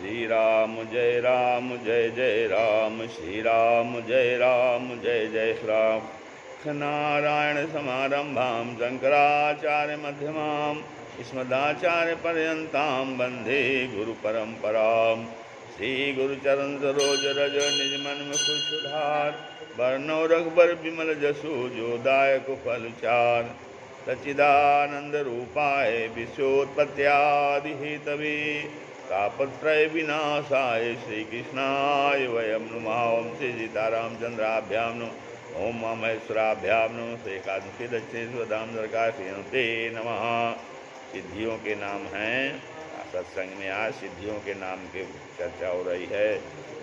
राम जय जय राम, श्री राम जय जय राम। नारायण समारंभां शंकराचार्य मध्यमां अस्मदाचार्य पर्यन्तां वन्दे गुरुपरम्परां। श्री गुरुचरण सरोज रज निज मन मुकुर सुधार, वर्णो रघुबर विमल जसु जो दायक फल चार। सच्चिदानंद रूपाय विश्वोत्पत्त्यादि हेतवे, तापत्रय विनाशाय श्रीकृष्णाय वयं नुमः। ओम श्री सीतारामचंद्राभ्यां नमः। ओम महेश्वराभ्यां नमः। श्री एकादशी दक्षिणेश्वरधामदरकाश्रीनुते नमः। सिद्धियों के नाम हैं। सत्संग में आज सिद्धियों के नाम की चर्चा हो रही है।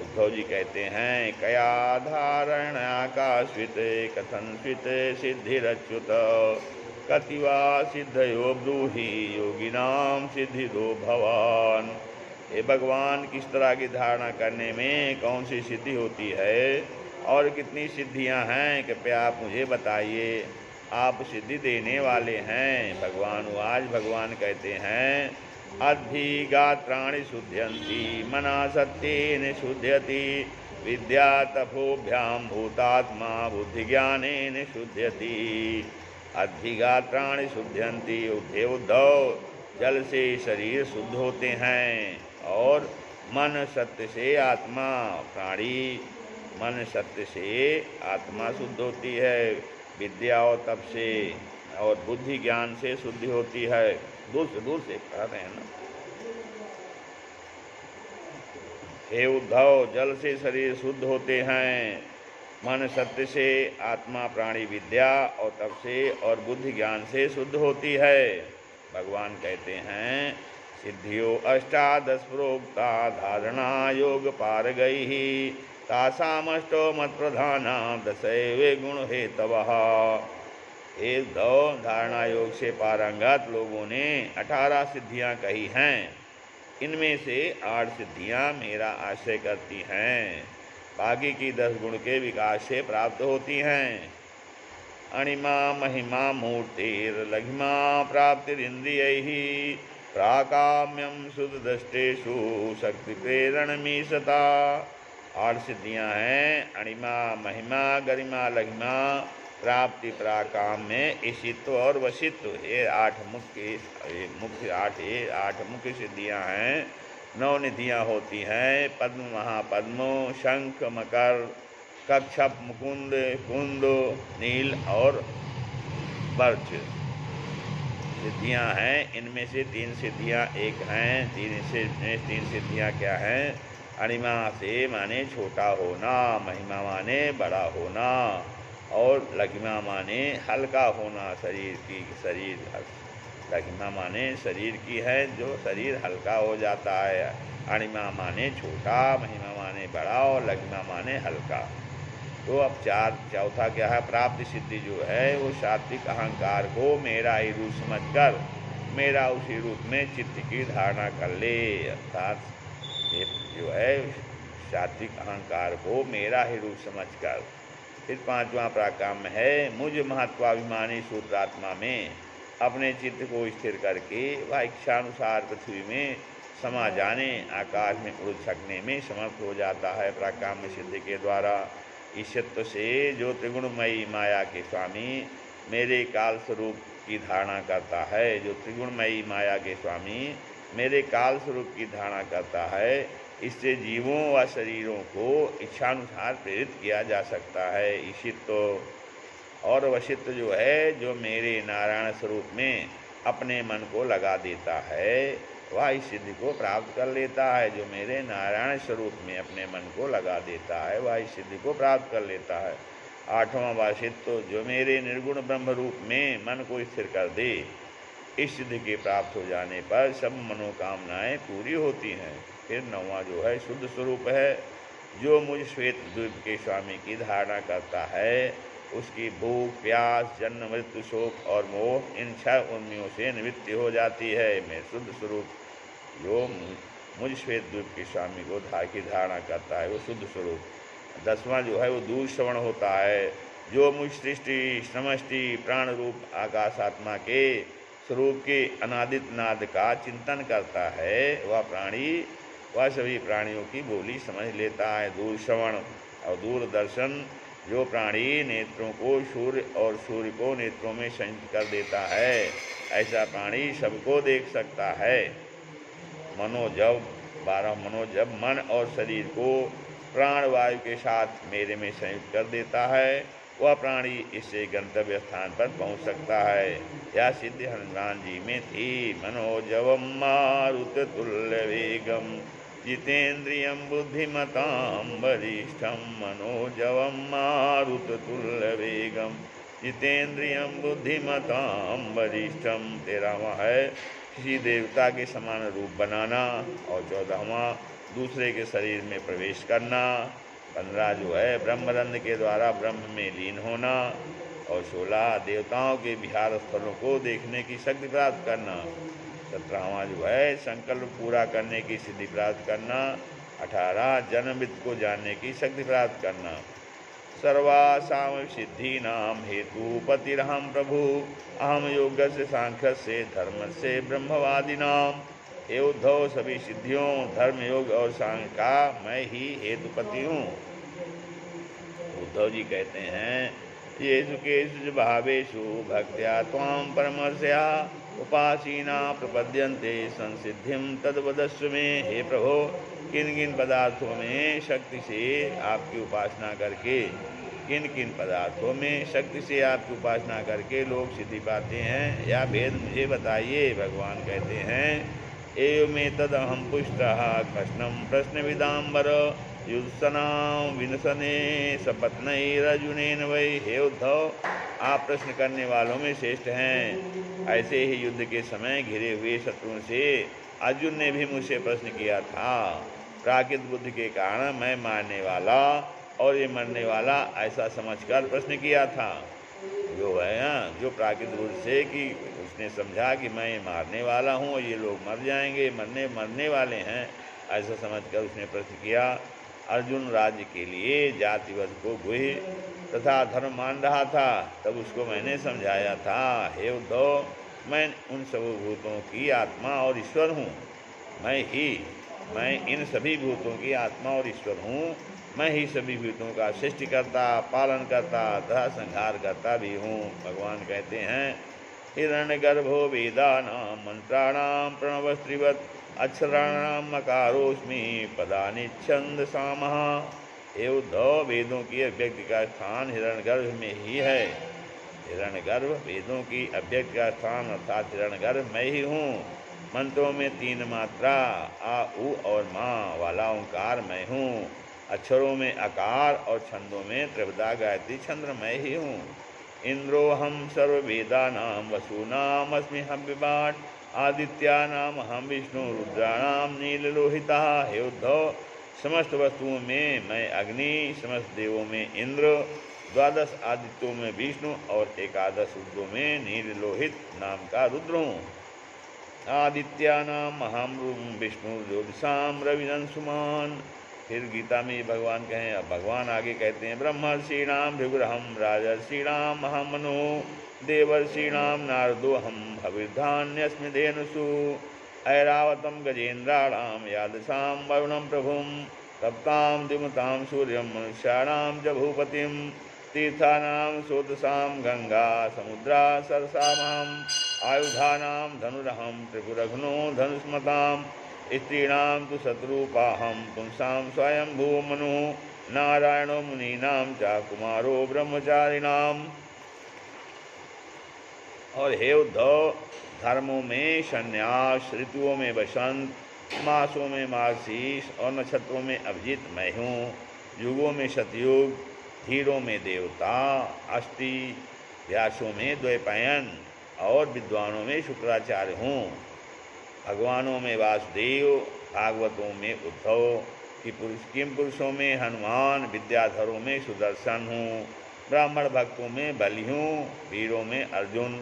उद्धव जी कहते हैं, कया धारण आकाशवित कथन स्वित सिद्धिरच्युत, कतिवा सिद्धयो ब्रूहि योगिनाम सिद्धिदो भवान। हे भगवान, किस तरह की धारणा करने में कौन सी सिद्धि होती है और कितनी सिद्धियां हैं, कृपया आप मुझे बताइए। आप सिद्धि देने वाले हैं। भगवान कहते हैं, अधिगात्राणि शुद्ध्यन्ति मना सत्येन शुद्ध्यति, विद्या तपोभ्यां भूतात्मा बुद्धि ज्ञानेन शुद्ध्यति। अधिगात्राणि शुद्ध्यन्ति, उद्धव, जल से शरीर शुद्ध होते हैं और मन सत्य से आत्मा, प्राणी मन सत्य से आत्मा शुद्ध होती है। विद्या और तप से और बुद्धि ज्ञान से शुद्धि होती है। दूर से कह रहे हैं ना। हे उद्धव, जल से शरीर शुद्ध होते हैं, मन सत्य से, आत्मा प्राणी विद्या और तप से और बुद्धि ज्ञान से शुद्ध होती है। भगवान कहते हैं, सिद्धियों अष्टादश प्रोक्ता धारणा योग पार गई ही, तासामष्टो मत प्रधाना दशैवे गुण हेतवः। हे उद्धव, धारणा योग से पारंगत लोगों ने 18 सिद्धियां कही हैं। इनमें से 8 सिद्धियां मेरा आश्रय करती हैं, बाकी की 10 गुण के विकास से प्राप्त होती हैं। अणिमा महिमा मूर्तिर लघिमा प्राप्तिरिंद्रियैः, प्राकाम्यम सुदृष्टेषु शक्ति प्रेरणमीशता। 8 सिद्धियां हैं। अणिमा, महिमा, गरिमा, लघिमा, प्राप्ति, पराकाम्य, ईशित्व और वशित्व। ये 8 मुख्य सिद्धियां हैं। 9 निधियां होती हैं। पद्म, महापद्म, शंख, मकर, कच्छप, मुकुंद, कुंद, नील और बर्च सिद्धियां हैं। इनमें से 3 सिद्धियां एक हैं। 3 सिद्धियां क्या हैं? अणिमा से माने छोटा होना, महिमा माने बड़ा होना और लघिमा माने हल्का होना। लघिमा माने शरीर की है, जो शरीर हल्का हो जाता है। अणिमा माने छोटा, महिमा माने बड़ा और लघिमा माने हल्का। तो अब चौथा क्या है? प्राप्ति सिद्धि जो है वो सात्विक अहंकार को मेरा ही रूप समझकर मेरा उसी रूप में चित्त की धारणा कर ले। अर्थात ये जो है सात्विक अहंकार को मेरा ही रूप समझकर। फिर 5वां पराकाम्य है, मुझ महत्वाभिमानी सूत्रात्मा में अपने चित्त को स्थिर करके वह इच्छानुसार पृथ्वी में समा जाने, आकाश में उड़ सकने में समर्थ हो जाता है पराकाम्य सिद्धि के द्वारा। ईशत्व से जो त्रिगुणमयी माया के स्वामी मेरे काल स्वरूप की धारणा करता है, जो त्रिगुणमयी माया के स्वामी मेरे काल स्वरूप की धारणा करता है, इससे जीवों व शरीरों को इच्छानुसार प्रेरित किया जा सकता है। ईशित्व और वशित्व जो है, जो मेरे नारायण स्वरूप में अपने मन को लगा देता है, वह इस सिद्धि को प्राप्त कर लेता है। जो मेरे नारायण स्वरूप में अपने मन को लगा देता है, वह इस सिद्धि को प्राप्त कर लेता है। 8वां वासित्व, जो मेरे निर्गुण ब्रह्म रूप में मन को स्थिर कर दे, इस सिद्धि के प्राप्त हो जाने पर सब मनोकामनाएं पूरी होती हैं। फिर 9वां जो है शुद्ध स्वरूप है, जो मुझ श्वेत द्वीप के स्वामी की धारणा करता है, उसकी भूख, प्यास, जन्म, मृत्यु, शोक और मोह इन 6 उर्मियों से निवृत्ति हो जाती है। मैं शुद्ध स्वरूप जो मुझ श्वेत द्वीप के स्वामी को की धारणा करता है, वो शुद्ध स्वरूप। 10वां जो है वो दूर श्रवण होता है, जो मुझ सृष्टि, समष्टि, प्राण रूप आकाश आत्मा के स्वरूप के अनादित नाद का चिंतन करता है, वह प्राणी वह सभी प्राणियों की बोली समझ लेता है। दूर श्रवण और दूरदर्शन, जो प्राणी नेत्रों को सूर्य और सूर्य को नेत्रों में संयुक्त कर देता है, ऐसा प्राणी सबको देख सकता है। जब मन और शरीर को प्राण वायु के साथ मेरे में संयुक्त कर देता है, वह प्राणी इससे गंतव्य स्थान पर पहुंच सकता है। यह सिद्धि हनुमान जी में थी। मनोजवम मारुत तुल्य वेगम जितेन्द्रियम बुद्धिमतां वरिष्ठम। मनोजवम मारुत तुल्य वेगम जितेन्द्रियम बुद्धिमतां वरिष्ठम। 13वां है किसी देवता के समान रूप बनाना, और 14वां दूसरे के शरीर में प्रवेश करना। 15 जो है ब्रह्मरंध्र के द्वारा ब्रह्म में लीन होना, और 16 देवताओं के विहार स्थलों को देखने की शक्ति प्राप्त करना। 17वां जो है संकल्प पूरा करने की सिद्धि प्राप्त करना। 18 जन्म मृत्यु को जानने की शक्ति प्राप्त करना। सर्वासाम सिद्धीनां हेतुपतिरहं प्रभु अहम योगस्य सांख्यस्य धर्मस्य ब्रह्मवादिनां। हे उद्धव, सभी सिद्धियों, धर्म, योग और सांख्य का मैं ही हेतुपति हूँ। उद्धव जी कहते हैं, येषु केषु भावेषु भक्त्या त्वां परमर्शया उपासीना प्रपद्यन्ते संसिद्धिं तद्वदस्व मे। हे प्रभु, किन किन पदार्थों में शक्ति से आपकी उपासना करके लोग सिद्धि पाते हैं, या भेद मुझे बताइए। भगवान कहते हैं, एवमेतदहं पुष्टः कृष्णं प्रश्नविदाम्बर युत्सनां विनशने सपत्नैरर्जुनेन वै। हे उद्धव, आप प्रश्न करने वालों में श्रेष्ठ हैं। ऐसे ही युद्ध के समय घिरे हुए शत्रुओं से अर्जुन ने भी मुझसे प्रश्न किया था। प्राकृत बुद्धि के कारण मैं मारने वाला और ये मरने वाला ऐसा समझकर प्रश्न किया था। जो है जो प्राकृत बुद्धि से कि उसने समझा कि मैं मारने वाला हूँ और ये लोग मर जाएंगे, मरने वाले हैं, ऐसा समझकर उसने प्रश्न किया। अर्जुन राज्य के लिए जातिवध को गुह तथा धर्म मान रहा था, तब उसको मैंने समझाया था। हे उद्धव, मैं उन सर्वभूतों की आत्मा और ईश्वर हूँ। मैं इन सभी भूतों की आत्मा और ईश्वर हूँ। मैं ही सभी भूतों का सृष्टिकर्ता, पालन करता तथा संहार करता भी हूँ। भगवान कहते हैं, हिरण्यगर्भो वेदानां मंत्राणां प्रणवस्त्रिवत् अक्षराणां मकारोऽस्मि पदानि छन्दसामः। हे उद्धव, वेदों की अभिव्यक्ति का स्थान हिरण्यगर्भ में ही है। हिरण्यगर्भ वेदों की अभिव्यक्ति का स्थान अर्थात हिरण्यगर्भ मैं ही हूँ। मंत्रों में 3 मात्रा आ, उ और माँ वाला ओंकार मैं हूँ। अक्षरों में अकार और छंदों में त्रिपदा गायत्री छंद मैं ही हूँ। इंद्रोऽहं सर्ववेदानां वसूनामस्मि हव्यवाट् आदित्यानाम हम विष्णु रुद्राणाम नीललोहिता। हे उद्धव, समस्त वस्तुओं में मैं अग्नि, समस्त देवों में इंद्र, 12 आदित्यों में विष्णु और 11 रुद्रों में नीललोहित नाम का रुद्र हूँ। आदित्यानाम अहम विष्णु ज्योतिषाम रविनंसुमान। फिर गीता में भगवान कहें, अब भगवान आगे कहते हैं, ब्रह्मर्षीणाम भृगुरहम राजर्षीणाम अहम मनु देवर्षीणाम नारदोहम हविर्धान्यस्मि धेनुषु ऐरावतम गजेन्द्राणाम यादशाम वरुणम प्रभुम तप्ताम द्युमताम सूर्यम मनुष्याणाम च भूपतिम तीर्थानाम स्रोतसाम गंगा समुद्रा सरसामहम आयुधानाम धनुरहम त्रिपुरघ्नो धनुष्मताम स्त्रीणां तु शत्रुपाहं पुंसां स्वयंभू मनु नारायणो मुनीनां च कुमारो ब्रह्मचारिणाम। और हे उद्धव, धर्मों में संन्यास, ऋतुओं में बसंत, मासों में मार्गशीर्ष और नक्षत्रों में अभिजीत मैं हूँ। युगों में सतयुग, धीरों में देवता, अष्टि, व्यासों में द्वैपायन और विद्वानों में शुक्राचार्य हूँ। भगवानों में वासुदेव, भागवतों में उद्धव, किम पुरुषों में हनुमान, विद्याधरों में सुदर्शन हूँ। ब्राह्मण भक्तों में बलि हूँ, वीरों में अर्जुन,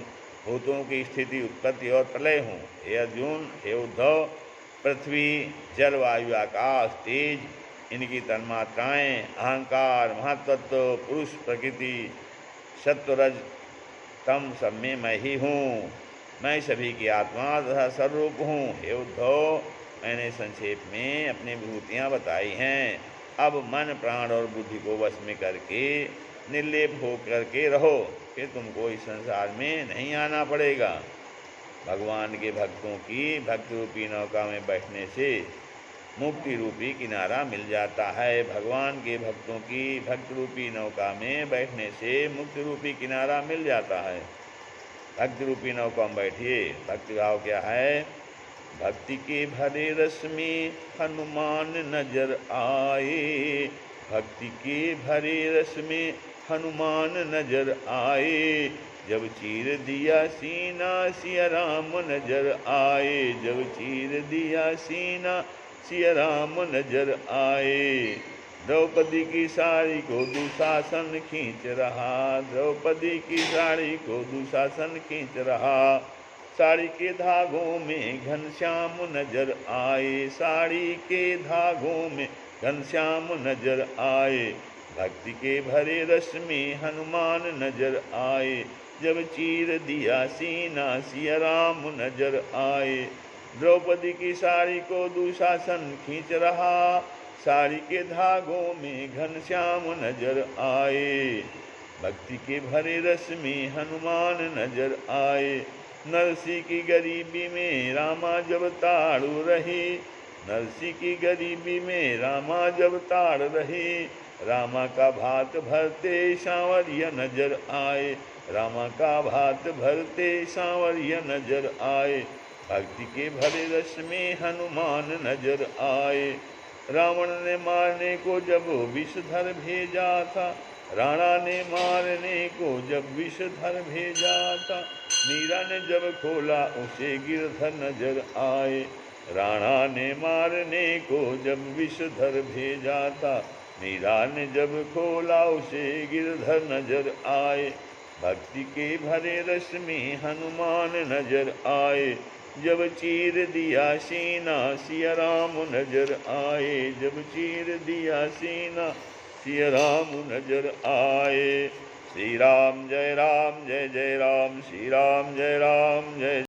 भूतों की स्थिति, उत्पत्ति और प्रलय हूँ। हे अर्जुन, हे उद्धव, पृथ्वी, जल, वायु, आकाश, तेज, इनकी तन्मात्राएँ, अहंकार, महत्त्व, पुरुष, प्रकृति, सत्वरज, तम सब में मैं ही हूँ। मैं सभी की आत्मा तथा स्वरूप हूँ। हे उद्धव, मैंने संक्षेप में अपनी विभूतियाँ बताई हैं। अब मन, प्राण और बुद्धि को वश में करके निर्लेप हो करके रहो, फिर तुमको इस संसार में नहीं आना पड़ेगा। भगवान के भक्तों की भक्ति रूपी नौका में बैठने से मुक्ति रूपी किनारा मिल जाता है। भगवान के भक्तों की भक्ति रूपी नौका में बैठने से मुक्ति रूपी किनारा मिल जाता है। भक्ति रूपी नौका में बैठिए। भक्ति भाव क्या है? भक्ति के भरे रस में हनुमान नजर आए, भक्ति के भरे रस में हनुमान नजर आए, जब चीर दिया सीना सिया राम नजर आए, जब चीर दिया सीना सिया राम नजर आए। द्रौपदी की साड़ी को दुशासन खींच रहा, द्रौपदी की साड़ी को दुशासन खींच रहा, साड़ी के धागों में घनश्याम नजर आए, साड़ी के धागों में घनश्याम नजर आए। भक्ति के भरे रस में हनुमान नजर आए, जब चीर दिया सीना सिया राम नजर आए। द्रौपदी की साड़ी को दुशासन खींच रहा, साड़ी के धागों में घनश्याम नजर आए। भक्ति के भरे रस में हनुमान नजर आए। नरसी की गरीबी में रामा जब ताड़ू रही, नरसी की गरीबी में रामा जब ताड़ रही, रामा का भात भरते सांवरिया नजर आए, रामा का भात भरते सांवरिया नजर आए। भक्ति के भरे रस में हनुमान नजर आए। रावण ने मारने को जब विषधर भेजा था, राणा ने मारने को जब विषधर भेजा था, मीरा ने जब खोला उसे गिरधर नजर आए। राणा ने मारने को जब विषधर भेजा था, मीरा ने जब खोला उसे गिरधर नजर आए। भक्ति के भरे रस में हनुमान नजर आए, जब चीर दिया सीना सिया राम नजर आए, जब चीर दिया सीना सिया राम नजर आए। श्री राम जय जय राम, श्री राम जय जय